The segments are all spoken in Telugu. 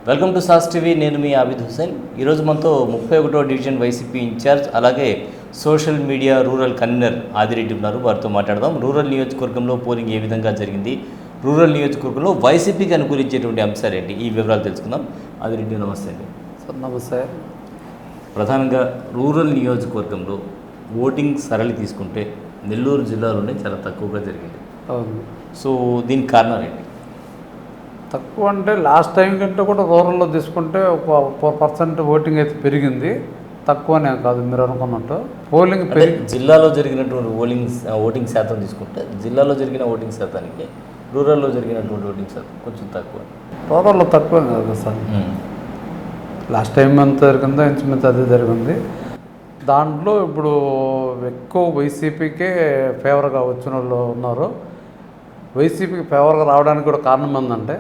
Welcome to sauce TV. నేను మీ ఆబిద్ హుసేన్. ఈరోజు మనతో 31వ డివిజన్ వైసీపీ ఇన్ఛార్జ్ అలాగే social media rural convener Adireddy ఉన్నారు. వారితో మాట్లాడదాం. రూరల్ నియోజకవర్గంలో పోలింగ్ ఏ విధంగా జరిగింది, రూరల్ నియోజకవర్గంలో వైసీపీకి అనుకూలించేటువంటి అంశాలు ఏంటి, ఈ వివరాలు తెలుసుకుందాం. ఆదిరెడ్డి నమస్తే అండి. సార్ నమస్తే. ప్రధానంగా రూరల్ నియోజకవర్గంలో ఓటింగ్ సరళి తీసుకుంటే నెల్లూరు జిల్లాలోనే చాలా తక్కువగా జరిగింది. అవును. సో దీనికి కారణాలు ఏంటి? తక్కువ అంటే లాస్ట్ టైం కంటే కూడా రూరల్లో తీసుకుంటే ఒక 4% ఓటింగ్ అయితే పెరిగింది. తక్కువనే కాదు మీరు అనుకున్నట్టు. పోలింగ్ జిల్లాలో జరిగినటువంటి ఓటింగ్ శాతం తీసుకుంటే జిల్లాలో జరిగిన ఓటింగ్ శాతానికి రూరల్లో జరిగినటువంటి ఓటింగ్ శాతం కొంచెం తక్కువ. రూరల్లో తక్కువ కాదు సార్. లాస్ట్ టైం ఎంత జరిగిందో ఇంచుమించు అదే జరిగింది. దాంట్లో ఇప్పుడు ఎక్కువ వైసీపీకే ఫేవర్గా వచ్చిన వాళ్ళు ఉన్నారు. వైసీపీకి ఫేవర్గా రావడానికి కూడా కారణం ఏంటంటే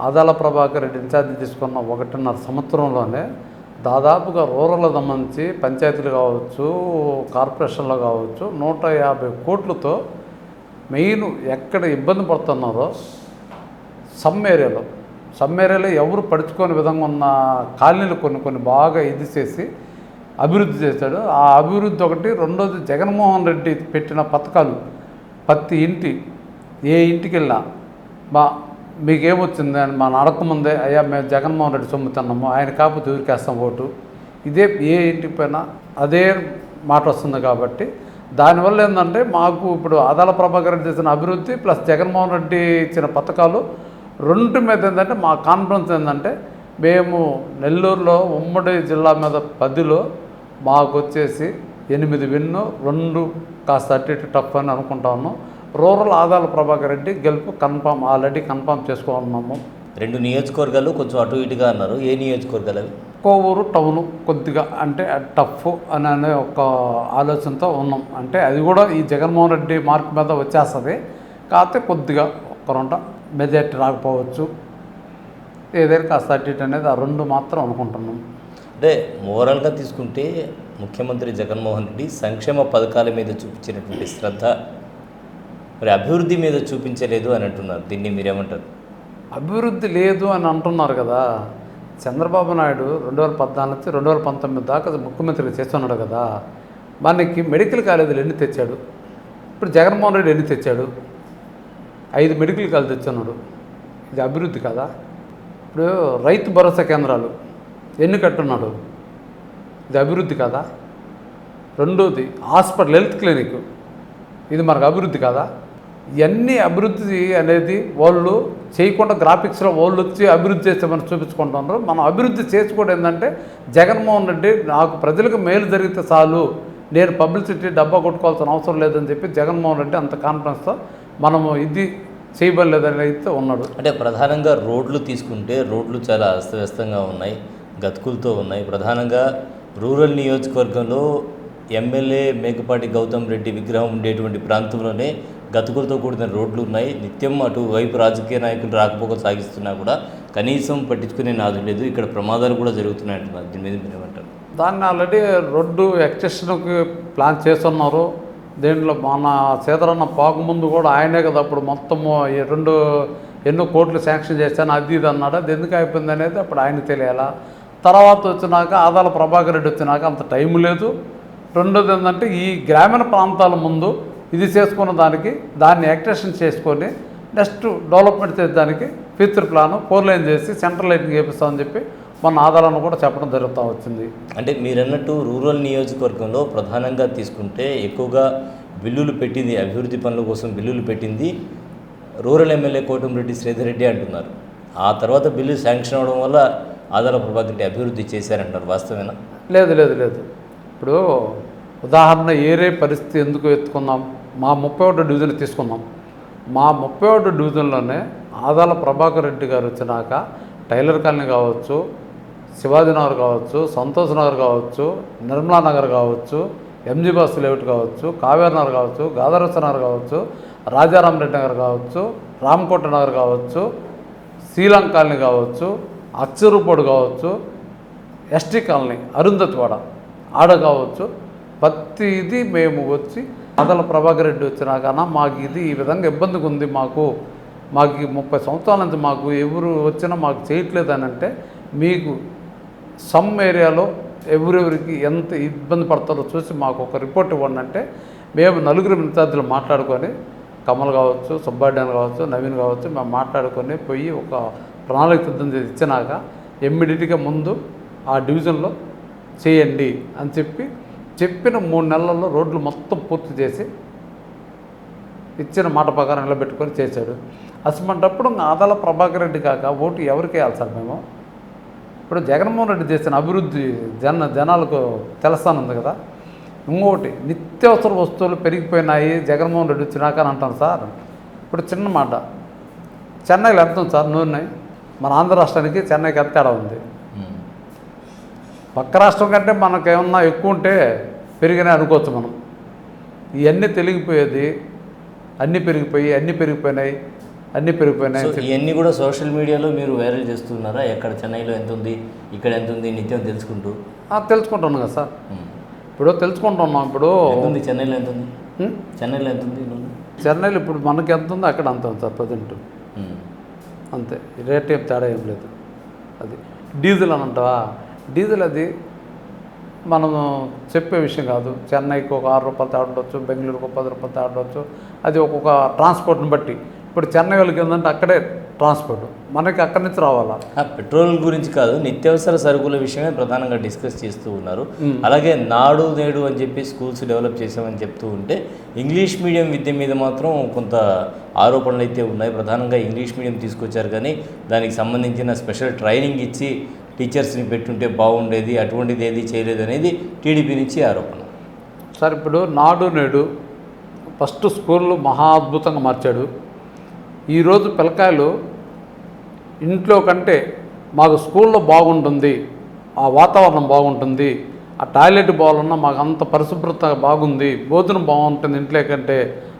ఆదాల ప్రభాకర్ రెడ్డి ఇన్ఛార్జి తీసుకున్న 1.5 సంవత్సరంలోనే దాదాపుగా రూరల్ సంబంధించి పంచాయతీలు కావచ్చు, కార్పొరేషన్లో కావచ్చు 150 కోట్లతో మెయిన్ ఎక్కడ ఇబ్బంది పడుతున్నారో సమ్ ఏరియాలో ఎవరు పడుచుకోని విధంగా ఉన్న కాలనీలు కొన్ని బాగా ఇది చేసి అభివృద్ధి చేశాడు. ఆ అభివృద్ధి ఒకటి. రెండోది జగన్మోహన్ రెడ్డి పెట్టిన పథకాలు ప్రతి ఏ ఇంటికి వెళ్ళినా మీకేమొచ్చింది అని మనం అడగకముందే అయ్యా మేము జగన్మోహన్ రెడ్డి సొమ్ము తిన్నాము, ఆయన కాకపోతే ఊరికేస్తాం ఓటు, ఇదే ఏ ఇంటికి పోయినా అదే మాట వస్తుంది. కాబట్టి దానివల్ల ఏంటంటే మాకు ఇప్పుడు ఆదాల ప్రభాకర్ రెడ్డి చేసిన అభివృద్ధి ప్లస్ జగన్మోహన్ రెడ్డి ఇచ్చిన పథకాలు రెండు మీద ఏంటంటే మా కాన్ఫిడెన్స్ ఏంటంటే మేము నెల్లూరులో ఉమ్మడి జిల్లా మీద 10లో మాకు వచ్చేసి 8 విన్ను, 2 కాస్త అటు ఇటు టఫ్ అని అనుకుంటా ఉన్నాం. రూరల్ ఆదాల ప్రభాకర్ రెడ్డి గెలుపు ఆల్రెడీ కన్ఫామ్ చేసుకోనున్నాము. 2 నియోజకవర్గాలు కొంచెం అటు ఇటుగా అన్నారు. ఏ నియోజకవర్గాలు అవి? కోవూరు టౌను కొద్దిగా అంటే టఫ్ అనే ఒక ఆలోచనతో ఉన్నాం. అంటే అది కూడా ఈ జగన్మోహన్ రెడ్డి మార్క్ మీద వచ్చేస్తుంది. కాకపోతే కొద్దిగా ఒక్కరుంట మెజార్టీ రాకపోవచ్చు, ఏదైనా కాస్త అటు ఇటు అనేది ఆ 2 మాత్రం అనుకుంటున్నాం. అంటే ఓవరాల్గా తీసుకుంటే ముఖ్యమంత్రి జగన్మోహన్ రెడ్డి సంక్షేమ పథకాల మీద చూపించినటువంటి శ్రద్ధ మరి అభివృద్ధి మీద చూపించలేదు అని అంటున్నారు. దీన్ని మీరేమంటారు? అభివృద్ధి లేదు అని అంటున్నారు కదా. చంద్రబాబు నాయుడు 2014 నుంచి 2019 దాకా ముఖ్యమంత్రిగా చేస్తున్నాడు కదా. మనకి మెడికల్ కాలేజీలు ఎన్ని తెచ్చాడు? ఇప్పుడు జగన్మోహన్ రెడ్డి ఎన్ని తెచ్చాడు? 5 మెడికల్ కాలేజీలు తెచ్చున్నాడు. ఇది అభివృద్ధి కదా. ఇప్పుడు రైతు భరోసా కేంద్రాలు ఎన్ని కట్టున్నాడు? ఇది అభివృద్ధి కదా. రెండోది హాస్పిటల్, హెల్త్ క్లినిక్, ఇది మనకు అభివృద్ధి కదా. ఇవన్నీ అభివృద్ధి అనేది వాళ్ళు చేయకుండా గ్రాఫిక్స్లో వాళ్ళు వచ్చి అభివృద్ధి చేస్తే మనం చూపించుకుంటున్నారు. మనం అభివృద్ధి చేసుకోవడం ఏంటంటే జగన్మోహన్ రెడ్డి నాకు ప్రజలకు మేలు జరిగితే చాలు, నేను పబ్లిసిటీ డబ్బా కొట్టుకోవాల్సిన అవసరం లేదని చెప్పి జగన్మోహన్ రెడ్డి అంత కాన్ఫిడెన్స్తో మనము ఇది చేయబడలేదని అయితే ఉన్నాడు. అంటే ప్రధానంగా రోడ్లు తీసుకుంటే రోడ్లు చాలా అస్తవ్యస్తంగా ఉన్నాయి, గతుకులతో ఉన్నాయి. ప్రధానంగా రూరల్ నియోజకవర్గంలో ఎమ్మెల్యే మేకపాటి గౌతమ్ రెడ్డి విగ్రహం ఉండేటువంటి ప్రాంతంలోనే గతుకులతో కూడిన రోడ్లు ఉన్నాయి. నిత్యం అటువైపు రాజకీయ నాయకులు రాకపోకలు సాగిస్తున్నా కూడా కనీసం పట్టించుకునే నాదు లేదు. ఇక్కడ ప్రమాదాలు కూడా జరుగుతున్నాయి అంటున్నారు. దీని మీద మీరేమంటారు? దాన్ని ఆల్రెడీ రోడ్డు ఎక్స్టెన్షన్కి ప్లాన్ చేస్తున్నారు. దీంట్లో మన సీతారామన్న పోకముందు కూడా ఆయనే కదా అప్పుడు మొత్తము ఎన్నో కోట్లు శాంక్షన్ చేశాను అది ఇది అన్నాడు. అది ఎందుకు అయిపోయింది అనేది అప్పుడు ఆయన తెలియాలా. తర్వాత వచ్చినాక ఆదాల ప్రభాకర్ రెడ్డి వచ్చినాక అంత టైం లేదు. రెండోది ఏంటంటే ఈ గ్రామీణ ప్రాంతాల ముందు ఇది చేసుకున్న దాన్ని ఎక్స్టెన్షన్ చేసుకొని నెక్స్ట్ డెవలప్మెంట్ చేసేదానికి ఫ్యూచర్ ప్లాన్ 4 లైన్ చేసి సెంట్రల్ లైటింగ్ చేపిస్తామని చెప్పి మన ఆదాలను కూడా చెప్పడం జరుగుతూ వచ్చింది. అంటే మీరన్నట్టు రూరల్ నియోజకవర్గంలో ప్రధానంగా తీసుకుంటే ఎక్కువగా బిల్లులు పెట్టింది, అభివృద్ధి పనుల కోసం బిల్లులు పెట్టింది రూరల్ ఎమ్మెల్యే కోటమిరెడ్డి శ్రీధర్ రెడ్డి అంటున్నారు. ఆ తర్వాత బిల్లు శాంక్షన్ అవ్వడం వల్ల ఆదాల ప్రభాకర్ రెడ్డి అభివృద్ధి చేశారంటారు. వాస్తవేనా? లేదు. ఇప్పుడు ఉదాహరణ ఏరే పరిస్థితి ఎందుకు ఎత్తుకున్నాం? మా 31వ డివిజన్ తీసుకున్నాం. మా 31వ డివిజన్లోనే ఆదాల ప్రభాకర్ రెడ్డి గారు వచ్చినాక టైలర్ కాలనీ కావచ్చు, శివాజీ నగర్ కావచ్చు, సంతోష్ నగర్ కావచ్చు, నిర్మలా నగర్ కావచ్చు, ఎంజీ బస్ లేఅవుట్ కావచ్చు, కావేరీ నగర్ కావచ్చు, గాదరస నగర్ కావచ్చు, రాజారామరెడ్డి నగర్ కావచ్చు, రామకోట నగర్ కావచ్చు, శ్రీలంక కాలనీ కావచ్చు, అచ్చరూపోడు కావచ్చు, ఎస్టీ కాలనీ అరుంధతివాడ ఆడ కావచ్చు, ప్రతిదీ మేము వచ్చి ఆదాల ప్రభాకర్ రెడ్డి వచ్చినాక మాకు ఇది ఈ విధంగా ఇబ్బందిగా ఉంది, మాకు 30 సంవత్సరాల నుంచి మాకు ఎవరు వచ్చినా మాకు చేయట్లేదు అని అంటే మీకు సమ్ ఏరియాలో ఎవరెవరికి ఎంత ఇబ్బంది పడతారో చూసి మాకు ఒక రిపోర్ట్ ఇవ్వండి అంటే మేము నలుగురు విద్యార్థులు మాట్లాడుకొని కమల్ కావచ్చు, సుబ్బాడ్యాన్ కావచ్చు, నవీన్ కావచ్చు, మేము మాట్లాడుకొని పోయి ఒక ప్రణాళిక సిద్ధం చేసి ఇచ్చినాక ఇమ్మీడియట్గా ముందు ఆ డివిజన్లో చేయండి అని చెప్పిన 3 నెలల్లో రోడ్లు మొత్తం పూర్తి చేసి ఇచ్చిన మాట ప్రకారం నిలబెట్టుకొని చేశాడు. అసమంటప్పుడు ఆదాల ప్రభాకర్ రెడ్డి కాక ఓటు ఎవరికి వేయాలి సార్ మేము? ఇప్పుడు జగన్మోహన్ రెడ్డి చేసిన అభివృద్ధి జనాలకు తెలుస్తానుంది కదా. ఇంకొకటి నిత్యావసర వస్తువులు పెరిగిపోయినాయి జగన్మోహన్ రెడ్డి వచ్చినాక అని అంటాను సార్. ఇప్పుడు చిన్న మాట, చెన్నైలో ఎంత ఉంది సార్ నూనె? మన ఆంధ్ర రాష్ట్రానికి చెన్నైకి ఎంత తేడా ఉంది? పక్క రాష్ట్రం కంటే మనకు ఏమన్నా ఎక్కువ ఉంటే పెరిగినాయి అనుకోవచ్చు మనం. ఇవన్నీ తెలిగిపోయేది, అన్నీ పెరిగిపోయినాయి. సో ఇవన్నీ కూడా సోషల్ మీడియాలో మీరు వైరల్ చేస్తున్నారా? ఎక్కడ చెన్నైలో ఎంత ఉంది, ఇక్కడ ఎంత ఉంది, నిత్యం తెలుసుకుంటూ తెలుసుకుంటున్నాం కదా సార్. ఇప్పుడు తెలుసుకుంటున్నాం. ఇప్పుడు ఎంత ఉంది చెన్నైలో? ఎంత ఉంది చెన్నైలో? ఎంత ఉంది చెన్నైలో? ఇప్పుడు మనకి ఎంత ఉందో అక్కడ అంత ఉంది సార్ ప్రజెంట్. అంతే, రేట్ ఏం తేడా ఏం లేదు. అది డీజిల్ అని అంటావా? డీజిల్ అది మనం చెప్పే విషయం కాదు. చెన్నైకి ఒక 6 రూపాయలు తేడా ఉండొచ్చు, బెంగళూరుకి ఒక 10 రూపాయలు తేడా ఉండొచ్చు. అది ఒక్కొక్క ట్రాన్స్పోర్ట్ని బట్టి. ఇప్పుడు చెన్నై వాళ్ళకి ఏంటంటే అక్కడే ట్రాన్స్పోర్ట్, మనకి అక్కడి నుంచి రావాలా. పెట్రోల్ గురించి కాదు, నిత్యావసర సరుకుల విషయమే ప్రధానంగా డిస్కస్ చేస్తూ ఉన్నారు. అలాగే నాడు నేడు అని చెప్పి స్కూల్స్ డెవలప్ చేసామని చెప్తూ ఉంటే ఇంగ్లీష్ మీడియం విద్య మీద మాత్రం కొంత ఆరోపణలు అయితే ఉన్నాయి. ప్రధానంగా ఇంగ్లీష్ మీడియం తీసుకొచ్చారు, కానీ దానికి సంబంధించిన స్పెషల్ ట్రైనింగ్ ఇచ్చి టీచర్స్ని పెట్టుంటే బాగుండేది, అటువంటిది ఏది చేయలేదు అనేది టీడీపీ నుంచి ఆరోపణ. సార్ ఇప్పుడు నాడు నేడు ఫస్ట్ స్కూళ్ళు మహా అద్భుతంగా మార్చాడు. ఈరోజు పిల్లకాయలు ఇంట్లో కంటే మాకు స్కూల్లో బాగుంటుంది, ఆ వాతావరణం బాగుంటుంది, ఆ టాయిలెట్ బాగున్నా మాకు అంత పరిశుభ్రత బాగుంది, భోజనం బాగుంటుంది ఇంట్లో కంటే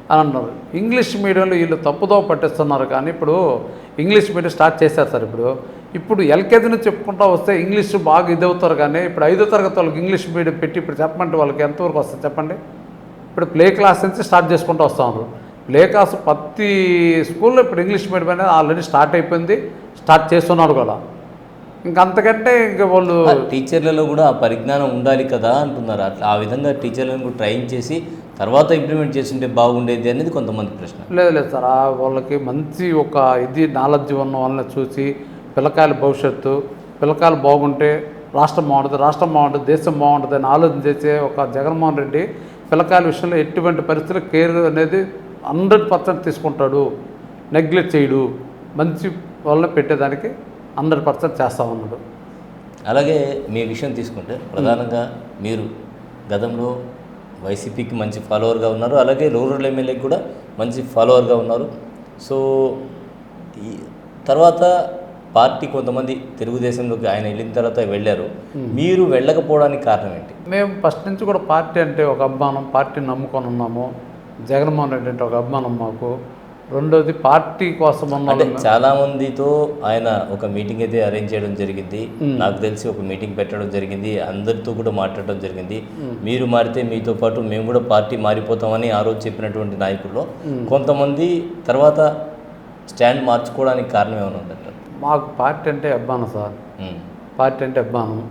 అని అంటున్నారు. ఇంగ్లీష్ మీడియంలో వీళ్ళు తప్పుదో పట్టిస్తున్నారు. కానీ ఇప్పుడు ఇంగ్లీష్ మీడియం స్టార్ట్ చేశారు సార్. ఇప్పుడు ఎల్కేజీ నుంచి చెప్పుకుంటూ వస్తే ఇంగ్లీష్ బాగా ఇదవుతారు. కానీ ఇప్పుడు 5వ తరగతి వాళ్ళకి ఇంగ్లీష్ మీడియం పెట్టి ఇప్పుడు చెప్పమంటే వాళ్ళకి ఎంతవరకు వస్తుంది చెప్పండి? ఇప్పుడు ప్లే క్లాస్ నుంచి స్టార్ట్ చేసుకుంటూ వస్తున్నారు. ప్లే క్లాస్ ప్రతి స్కూల్లో ఇప్పుడు ఇంగ్లీష్ మీడియం అనేది ఆల్రెడీ స్టార్ట్ అయిపోయింది, స్టార్ట్ చేస్తున్నారు కూడా. అంతకంటే ఇంకా వాళ్ళు టీచర్లలో కూడా ఆ పరిజ్ఞానం ఉండాలి కదా అంటున్నారు. అట్లా ఆ విధంగా టీచర్లను ట్రైన్ చేసి తర్వాత ఇంప్లిమెంట్ చేస్తుంటే బాగుండేది అనేది కొంతమంది ప్రశ్న. లేదు సార్, వాళ్ళకి మంచి ఒక నాలెడ్జ్ ఉన్న వాళ్ళని చూసి పిల్లకాయల భవిష్యత్తు, పిల్లకాయలు బాగుంటే రాష్ట్రం బాగుంటుంది, దేశం బాగుంటుంది అని ఆలోచన చేసే ఒక జగన్మోహన్ రెడ్డి పిల్లకాయల విషయంలో ఎటువంటి పరిస్థితుల్లో కేర్ అనేది 100% తీసుకుంటాడు, నెగ్లెక్ట్ చేయడు, మంచి వాళ్ళని పెట్టేదానికి 100% చేస్తూ ఉన్నాడు. అలాగే మీ విషయం తీసుకుంటే ప్రధానంగా మీరు గతంలో వైసీపీకి మంచి ఫాలోవర్గా ఉన్నారు, అలాగే రూరల్ ఎమ్మెల్యేకి కూడా మంచి ఫాలోవర్గా ఉన్నారు. సో ఈ తర్వాత పార్టీ కొంతమంది తెలుగుదేశంలోకి ఆయన వెళ్ళిన తర్వాత వెళ్ళారు, మీరు వెళ్ళకపోవడానికి కారణం ఏంటి? మేము ఫస్ట్ నుంచి కూడా పార్టీ అంటే ఒక అభిమానం, పార్టీని నమ్ముకొని ఉన్నాము. జగన్మోహన్ రెడ్డి అంటే ఒక అభిమానం మాకు. రెండోది పార్టీ కోసం అంటే చాలామందితో ఆయన ఒక మీటింగ్ అయితే అరేంజ్ చేయడం జరిగింది, నాకు తెలిసి ఒక మీటింగ్ పెట్టడం జరిగింది, అందరితో కూడా మాట్లాడడం జరిగింది. మీరు మారితే మీతో పాటు మేము కూడా పార్టీ మారిపోతామని ఆ రోజు చెప్పినటువంటి నాయకుల్లో కొంతమంది తర్వాత స్టాండ్ మార్చుకోవడానికి కారణం ఏమైనా ఉందంట? మాకు పార్టీ అంటే అభిమానం సార్, పార్టీ అంటే అభిమానం.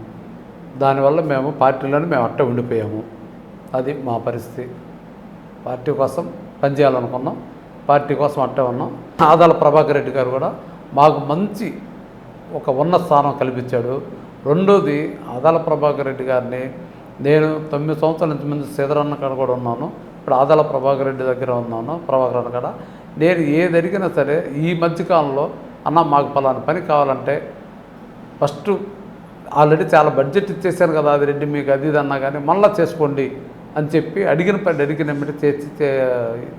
దానివల్ల మేము పార్టీలోనే మేము అట్ట ఉండిపోయాము. అది మా పరిస్థితి. పార్టీ కోసం పనిచేయాలనుకున్నాం, పార్టీ కోసం అట్టే ఉన్నాం. ఆదాల ప్రభాకర్ రెడ్డి గారు కూడా మాకు మంచి ఒక ఉన్నత స్థానం కల్పించాడు. రెండోది ఆదాల ప్రభాకర్ రెడ్డి గారిని నేను 9 సంవత్సరాల నుంచి ముందు సీదరన్న కాడ కూడా ఉన్నాను, ఇప్పుడు ఆదాల ప్రభాకర్ రెడ్డి దగ్గర ఉన్నాను. ప్రభాకర్ అన్న కాడ నేను ఏది అడిగినా సరే ఈ మధ్యకాలంలో అన్న మాకు పలానా పని కావాలంటే ఫస్ట్ ఆల్రెడీ చాలా బడ్జెట్ ఇచ్చేసాను కదా అది రెడ్డి మీకు అది ఇది అన్నా కానీ మళ్ళీ చేసుకోండి అని చెప్పి అడిగిన పని అడిగినమ్మటి చేసి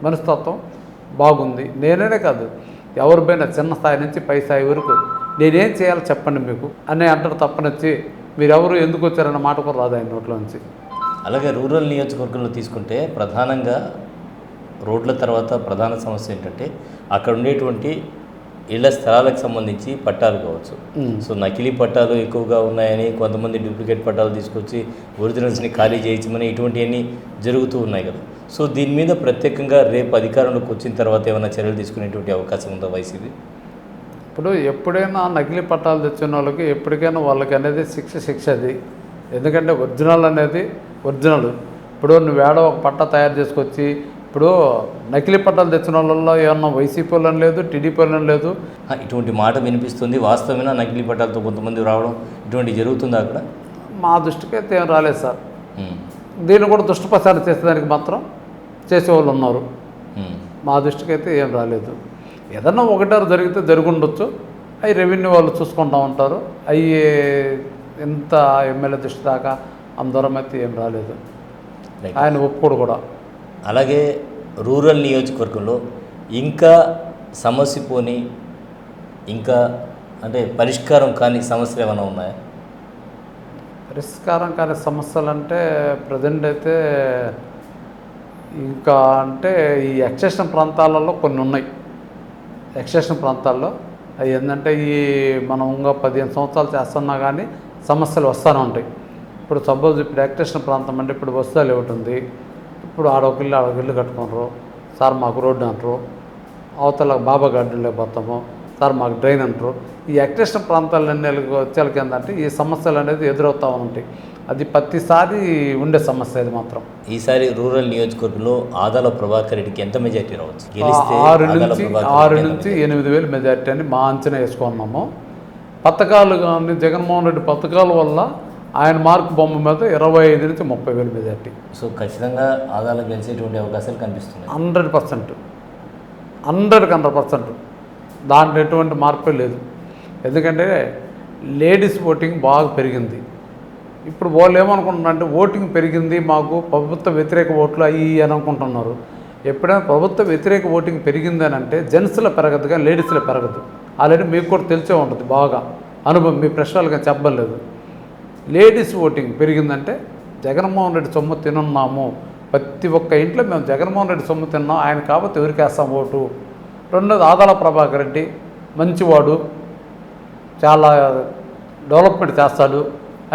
మనస్తత్వం బాగుంది. నేనే కాదు ఎవరి పైన చిన్న స్థాయి నుంచి పై స్థాయి వరకు నేనేం చేయాలో చెప్పండి మీకు అనే అంటారు తప్పనొచ్చి మీరెవరు ఎందుకు వచ్చారన్న మాట కూడా రాదు ఆయన నోట్లో నుంచి. అలాగే రూరల్ నియోజకవర్గంలో తీసుకుంటే ప్రధానంగా రోడ్ల తర్వాత ప్రధాన సమస్య ఏంటంటే అక్కడ ఉండేటువంటి ఇళ్ల స్థలాలకు సంబంధించి పట్టాలు కావచ్చు. సో నకిలీ పట్టాలు ఎక్కువగా ఉన్నాయని కొంతమంది డూప్లికేట్ పట్టాలు తీసుకొచ్చి ఒరిజినల్స్ని ఖాళీ చేయించమని ఇటువంటివన్నీ జరుగుతూ ఉన్నాయి కదా. సో దీని మీద ప్రత్యేకంగా రేపు అధికారంలోకి వచ్చిన తర్వాత ఏమైనా చర్యలు తీసుకునేటువంటి అవకాశం ఉందా వైసీపీ? ఇప్పుడు ఎప్పుడైనా నకిలీ పట్టాలు తెచ్చిన వాళ్ళకి ఎప్పటికైనా వాళ్ళకి అనేది శిక్ష అది. ఎందుకంటే ఒరిజినల్ అనేది ఒరిజినల్. ఇప్పుడు నువ్వు ఏడో ఒక పట్టా తయారు చేసుకొచ్చి, ఇప్పుడు నకిలీ పట్టాలు తెచ్చిన వాళ్ళల్లో ఏమన్నా వైసీపీ వాళ్ళని లేదు, టీడీపీ వాళ్ళని లేదు. ఇటువంటి మాట వినిపిస్తుంది. వాస్తవమైన నకిలీ పట్టాలతో కొంతమంది రావడం ఇటువంటి జరుగుతుందా అక్కడ? మా దృష్టికి అయితే ఏం రాలేదు సార్. దీన్ని కూడా దుష్టప్రచారం చేసేదానికి మాత్రం చేసేవాళ్ళు ఉన్నారు. మా దృష్టికి అయితే ఏం రాలేదు. ఏదన్నా ఒకటారు జరిగితే జరుగుండొచ్చు. అవి రెవెన్యూ వాళ్ళు చూసుకుంటూ ఉంటారు. అవి ఎంత ఎమ్మెల్యే దృష్టి దాకా అందరం అయితే ఏం రాలేదు. ఆయన ఒప్పుకోడు కూడా. అలాగే రూరల్ నియోజకవర్గంలో ఇంకా సమస్య పోని, ఇంకా అంటే పరిష్కారం కాని సమస్యలు ఏమైనా ఉన్నాయా? పరిష్కారం కాని సమస్యలు అంటే ప్రజెంట్ అయితే ఇంకా అంటే ఈ ఎక్స్టెన్షన్ ప్రాంతాలలో కొన్ని ఉన్నాయి. ఎక్స్టెన్షన్ ప్రాంతాల్లో అవి ఏంటంటే మనం ఇంకా 15 సంవత్సరాలు చేస్తున్నా కానీ సమస్యలు వస్తూనే ఉంటాయి. ఇప్పుడు సపోజ్ ఇప్పుడు ఎక్స్టెన్షన్ ప్రాంతం అంటే ఇప్పుడు వస్తాలు ఉంటుంది. ఇప్పుడు ఆడొకిల్లు కట్టుకున్నారు సార్, మాకు రోడ్డు అంటారు. అవతల బాబా గార్డెన్లో పోతాము సార్, మాకు డ్రైన్ అంటారు. ఈ ఎక్స్టెన్షన్ ప్రాంతాలన్నీ వచ్చేళ్ళకి ఏంటంటే ఈ సమస్యలు అనేది ఎదురవుతూ ఉంటాయి. అది ప్రతిసారి ఉండే సమస్య. అది మాత్రం ఈసారి రూరల్ నియోజకవర్గంలో ఆదాల ప్రభాకర్ రెడ్డికి ఎంత మెజార్టీ రావచ్చు? 6 నుంచి 8 వేలు మెజార్టీ అని మా అంచనా వేసుకున్నాము. పథకాలు కానీ జగన్మోహన్ రెడ్డి పథకాల వల్ల ఆయన మార్కు బొమ్మ మీద 25 నుంచి 30 వేలు మెజార్టీ. సో ఖచ్చితంగా ఆదాలు గెలిచేటువంటి అవకాశాలు కనిపిస్తున్నాయి. 100%, 100% దాంట్లో ఎటువంటి మార్పే లేదు. ఎందుకంటే లేడీస్ ఓటింగ్ బాగా పెరిగింది. ఇప్పుడు వాళ్ళు ఏమనుకుంటున్నారంటే ఓటింగ్ పెరిగింది, మాకు ప్రభుత్వ వ్యతిరేక ఓట్లు అయ్యి అని అనుకుంటున్నారు. ఎప్పుడైనా ప్రభుత్వ వ్యతిరేక ఓటింగ్ పెరిగింది అని అంటే జెంట్స్లో పెరగదు కానీ లేడీస్లో పెరగదు. ఆల్రెడీ మీకు కూడా తెలిసే ఉంటుంది బాగా అనుభవం, మీ ప్రశ్నలు కానీ చెప్పలేదు. లేడీస్ ఓటింగ్ పెరిగిందంటే జగన్మోహన్ రెడ్డి సొమ్ము తినున్నాము, ప్రతి ఒక్క ఇంట్లో మేము జగన్మోహన్ రెడ్డి సొమ్ము తిన్నాం, ఆయన కాబట్టి ఎవరికి వేస్తాం ఓటు. రెండోది ఆదాల ప్రభాకర్ రెడ్డి మంచివాడు, చాలా డెవలప్మెంట్ చేస్తాడు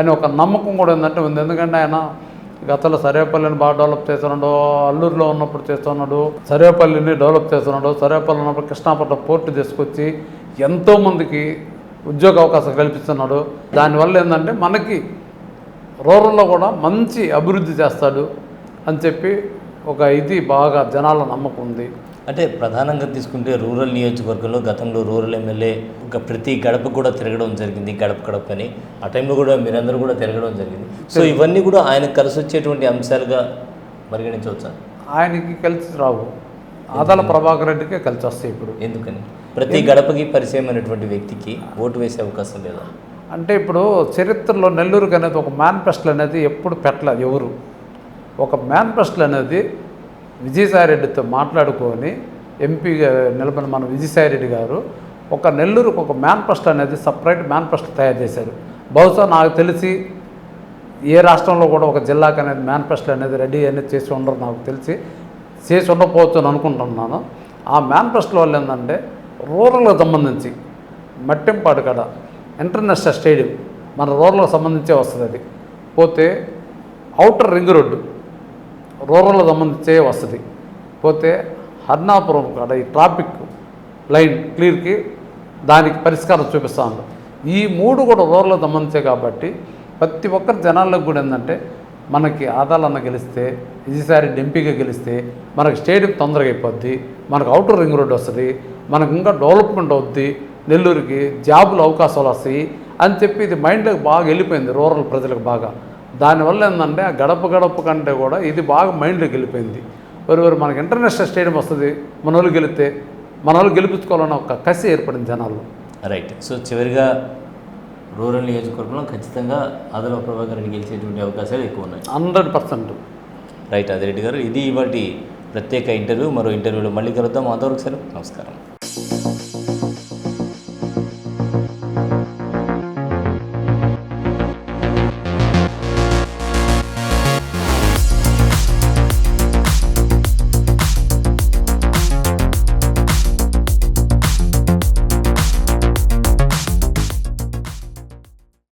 అని ఒక నమ్మకం కూడా ఏంటంటే ఉంది. ఎందుకంటే ఆయన గతంలో సర్వేపల్లిని బాగా డెవలప్ చేస్తున్నాడు, అల్లూరులో ఉన్నప్పుడు చేస్తున్నాడు, సర్వేపల్లిని డెవలప్ చేస్తున్నాడు. సర్వేపల్లి ఉన్నప్పుడు కృష్ణాపట్నం పోర్టు తీసుకొచ్చి ఎంతోమందికి ఉద్యోగ అవకాశం కల్పిస్తున్నాడు. దానివల్ల ఏంటంటే మనకి రూరల్లో కూడా మంచి అభివృద్ధి చేస్తాడు అని చెప్పి ఒక ఇది బాగా జనాల నమ్మకం ఉంది. అంటే ప్రధానంగా తీసుకుంటే రూరల్ నియోజకవర్గంలో గతంలో రూరల్ ఎమ్మెల్యే ఒక ప్రతి గడప కూడా తిరగడం జరిగింది, గడపని. ఆ టైంలో కూడా మీరందరూ కూడా తిరగడం జరిగింది. సో ఇవన్నీ కూడా ఆయనకు కలిసి వచ్చేటువంటి అంశాలుగా పరిగణించవచ్చా? ఆయనకి కలిసి రావు, ఆదాల ప్రభాకర్ రెడ్డికే కలిసి వస్తాయి. ఇప్పుడు ఎందుకని? ప్రతి గడపకి పరిచయం అయినటువంటి వ్యక్తికి ఓటు వేసే అవకాశం లేదా? అంటే ఇప్పుడు చరిత్రలో నెల్లూరుకి అనేది ఒక మేనిఫెస్టో అనేది ఎప్పుడు పెట్టలేదు ఎవరు. ఒక మేనిఫెస్టో అనేది విజయసాయిరెడ్డితో మాట్లాడుకొని ఎంపీగా నిలబడిన మన విజయసాయిరెడ్డి గారు ఒక నెల్లూరుకు ఒక మేనిఫెస్టో అనేది సపరేట్ మేనిఫెస్టో తయారు చేశారు. బహుశా నాకు తెలిసి ఏ రాష్ట్రంలో కూడా ఒక జిల్లాకు అనేది మేనిఫెస్టో అనేది రెడీ అనేది చేసి ఉండరు, నాకు తెలిసి చేసి ఉండకపోవచ్చు అని అనుకుంటున్నాను. ఆ మేనిఫెస్టో వల్ల ఏంటంటే రూరల్కి సంబంధించి మట్టెంపాడు కాడ ఇంటర్నేషనల్ స్టేడియం మన రూరల్కి సంబంధించే వస్తుంది. అది పోతే ఔటర్ రింగ్ రోడ్డు రూరల్కి సంబంధించే వస్తుంది. పోతే హర్నాపురం కాడ ఈ ట్రాఫిక్ లైన్ క్లియర్కి దానికి పరిష్కారం చూపిస్తాను. ఈ 3 కూడా రూరల్కి సంబంధించే కాబట్టి ప్రతి ఒక్కరి జనాలకు కూడా ఏంటంటే మనకి ఆదాలన్న గెలిస్తే, విజయసాయిరెడ్డి ఎంపీగా గెలిస్తే మనకి స్టేడియం తొందరగా అయిపోద్ది, మనకు ఔటర్ రింగ్ రోడ్డు వస్తుంది, మనకు ఇంకా డెవలప్మెంట్ అవుద్ది, నెల్లూరుకి జాబులు అవకాశాలు వస్తాయి అని చెప్పి ఇది మైండ్లోకి బాగా వెళ్ళిపోయింది రూరల్ ప్రజలకు బాగా. దానివల్ల ఏంటంటే ఆ గడప కంటే కూడా ఇది బాగా మైండ్లోకి వెళ్ళిపోయింది. ఎవరు మనకి ఇంటర్నేషనల్ స్టేడియం వస్తుంది, మన వాళ్ళు గెలిస్తే మన వాళ్ళు గెలిపించుకోవాలన్న ఒక కసి ఏర్పడింది జనాల్లో. రైట్. సో చివరిగా రూరల్ నియోజకవర్గంలో ఖచ్చితంగా ఆదాల ప్రభాకర్ రెడ్డి గెలిచేటువంటి అవకాశాలు ఎక్కువ ఉన్నాయి. 100%. రైట్ ఆదిరెడ్డి గారు, ఇది ఇవాటి ప్రత్యేక ఇంటర్వ్యూ. మరో ఇంటర్వ్యూలో మళ్ళీ కలుద్దాం. అంతవరకు సెలవు, నమస్కారం.